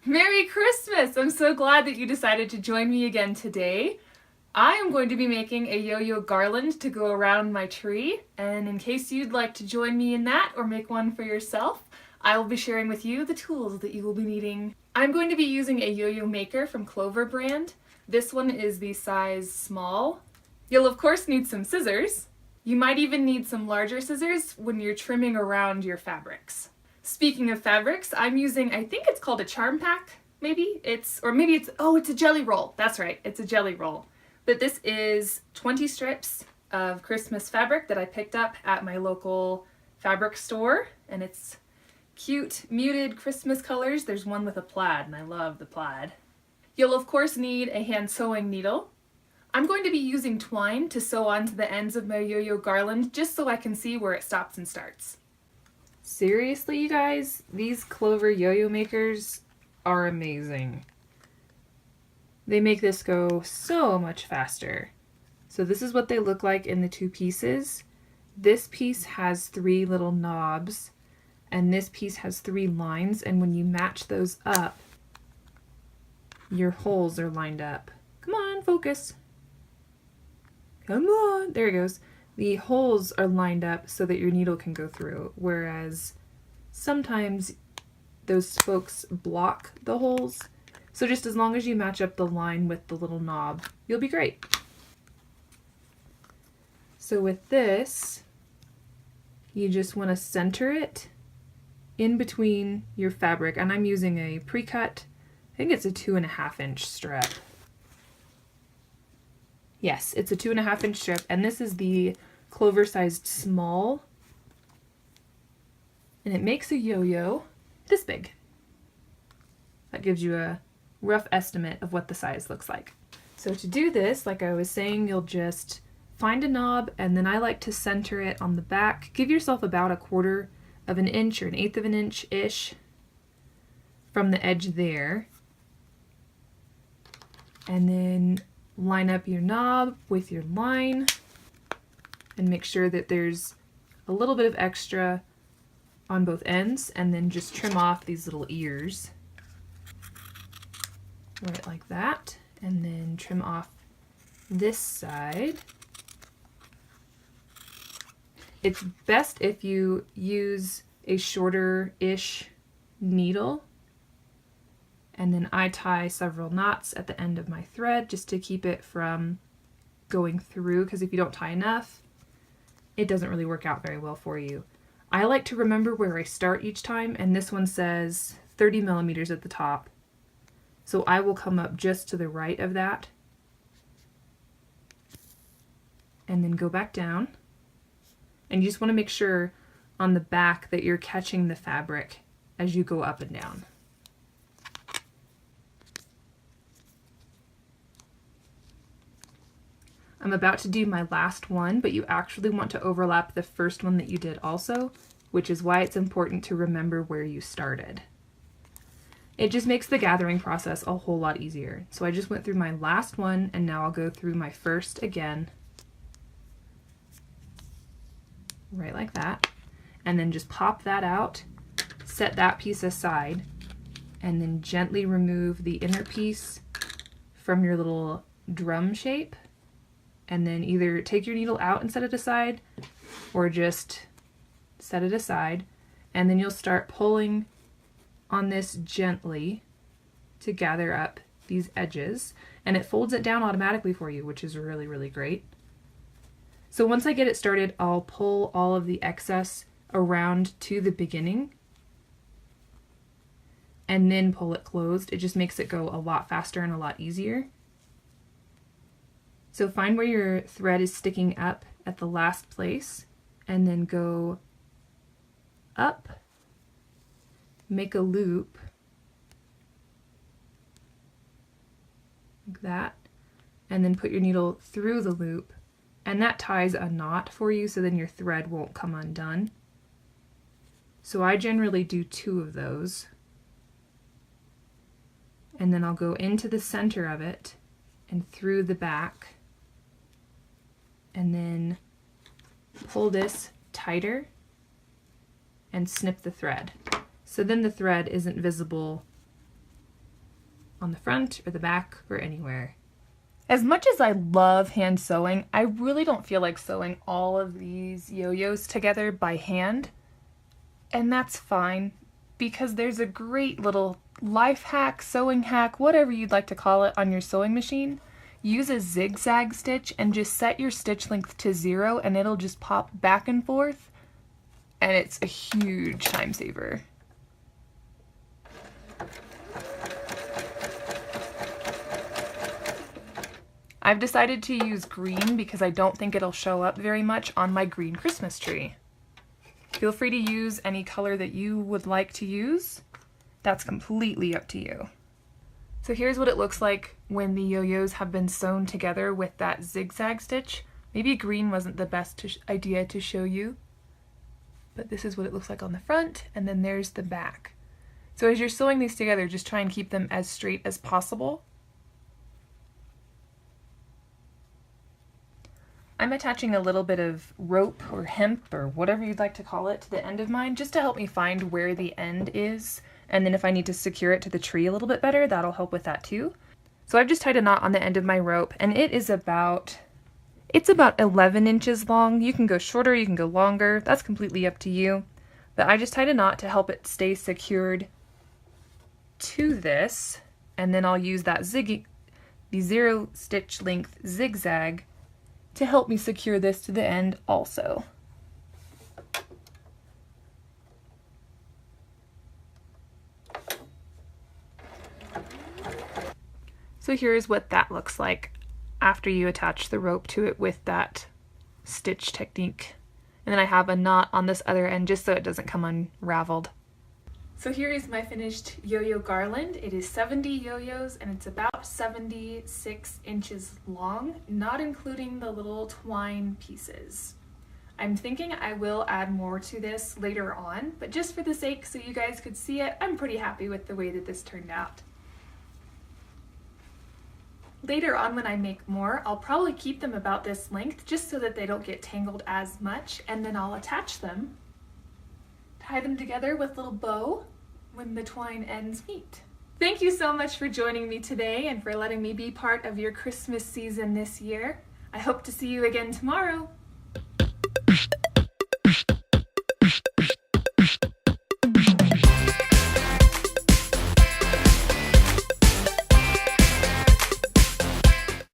Merry Christmas! I'm so glad that you decided to join me again today. I am going to be making a yo-yo garland to go around my tree, and in case you'd like to join me in that or make one for yourself, I will be sharing with you the tools that you will be needing. I'm going to be using a yo-yo maker from Clover brand. This one is the size small. You'll of course need some scissors. You might even need some larger scissors when you're trimming around your fabrics. Speaking of fabrics, I'm using, I think it's called a charm pack, maybe? It's a jelly roll. That's right, it's a jelly roll. But this is 20 strips of Christmas fabric that I picked up at my local fabric store, and it's cute, muted Christmas colors. There's one with a plaid, and I love the plaid. You'll of course need a hand sewing needle. I'm going to be using twine to sew onto the ends of my yo-yo garland just so I can see where it stops and starts. Seriously, you guys, these Clover yo-yo makers are amazing. They make this go so much faster. So this is what they look like in the two pieces. This piece has 3 little knobs, and this piece has 3 lines, and when you match those up, your holes are lined up. Come on, focus. Come on, there it goes. The holes are lined up so that your needle can go through, whereas sometimes those spokes block the holes. So just as long as you match up the line with the little knob, you'll be great. So with this, you just want to center it in between your fabric, and I'm using a precut. I think it's a 2.5-inch strip. Yes, it's a 2.5-inch strip, and this is the Clover sized small, and it makes a yo-yo this big. That gives you a rough estimate of what the size looks like. So to do this, like I was saying, you'll just find a knob, and then I like to center it on the back. Give yourself about 1/4 of an inch or 1/8 of an inch-ish from the edge there. And then line up your knob with your line and make sure that there's a little bit of extra on both ends, and then just trim off these little ears right like that, and then trim off this side. It's best if you use a shorter-ish needle, and then I tie several knots at the end of my thread just to keep it from going through, because if you don't tie enough, it doesn't really work out very well for you. I like to remember where I start each time, and this one says 30 millimeters at the top. So I will come up just to the right of that and then go back down. And you just want to make sure on the back that you're catching the fabric as you go up and down. I'm about to do my last one, but you actually want to overlap the first one that you did also, which is why it's important to remember where you started. It just makes the gathering process a whole lot easier. So I just went through my last one, and now I'll go through my first again, right like that, and then just pop that out, set that piece aside, and then gently remove the inner piece from your little drum shape, and then either take your needle out and set it aside, or just set it aside, and then you'll start pulling on this gently to gather up these edges, and it folds it down automatically for you, which is really, really great. So once I get it started, I'll pull all of the excess around to the beginning and then pull it closed. It just makes it go a lot faster and a lot easier. So find where your thread is sticking up at the last place, and then go up, make a loop like that, and then put your needle through the loop, and that ties a knot for you, so then your thread won't come undone. So I generally do 2 of those, and then I'll go into the center of it and through the back, and then pull this tighter and snip the thread. So then the thread isn't visible on the front or the back or anywhere. As much as I love hand sewing, I really don't feel like sewing all of these yo-yos together by hand. And that's fine, because there's a great little life hack, sewing hack, whatever you'd like to call it, on your sewing machine. Use a zigzag stitch and just set your stitch length to 0 and it'll just pop back and forth, and it's a huge time saver. I've decided to use green because I don't think it'll show up very much on my green Christmas tree. Feel free to use any color that you would like to use. That's completely up to you. So here's what it looks like when the yo-yos have been sewn together with that zigzag stitch. Maybe green wasn't the best idea to show you, but this is what it looks like on the front, and then there's the back. So as you're sewing these together, just try and keep them as straight as possible. I'm attaching a little bit of rope or hemp or whatever you'd like to call it to the end of mine, just to help me find where the end is. And then if I need to secure it to the tree a little bit better, that'll help with that too. So I've just tied a knot on the end of my rope, and it's about 11 inches long. You can go shorter, you can go longer, that's completely up to you. But I just tied a knot to help it stay secured to this, and then I'll use that the 0 stitch length zigzag to help me secure this to the end also. So here's what that looks like after you attach the rope to it with that stitch technique. And then I have a knot on this other end just so it doesn't come unraveled. So here is my finished yo-yo garland. It is 70 yo-yos and it's about 76 inches long, not including the little twine pieces. I'm thinking I will add more to this later on, but just for the sake so you guys could see it, I'm pretty happy with the way that this turned out. Later on when I make more, I'll probably keep them about this length just so that they don't get tangled as much, and then I'll attach them, tie them together with a little bow when the twine ends meet. Thank you so much for joining me today and for letting me be part of your Christmas season this year. I hope to see you again tomorrow.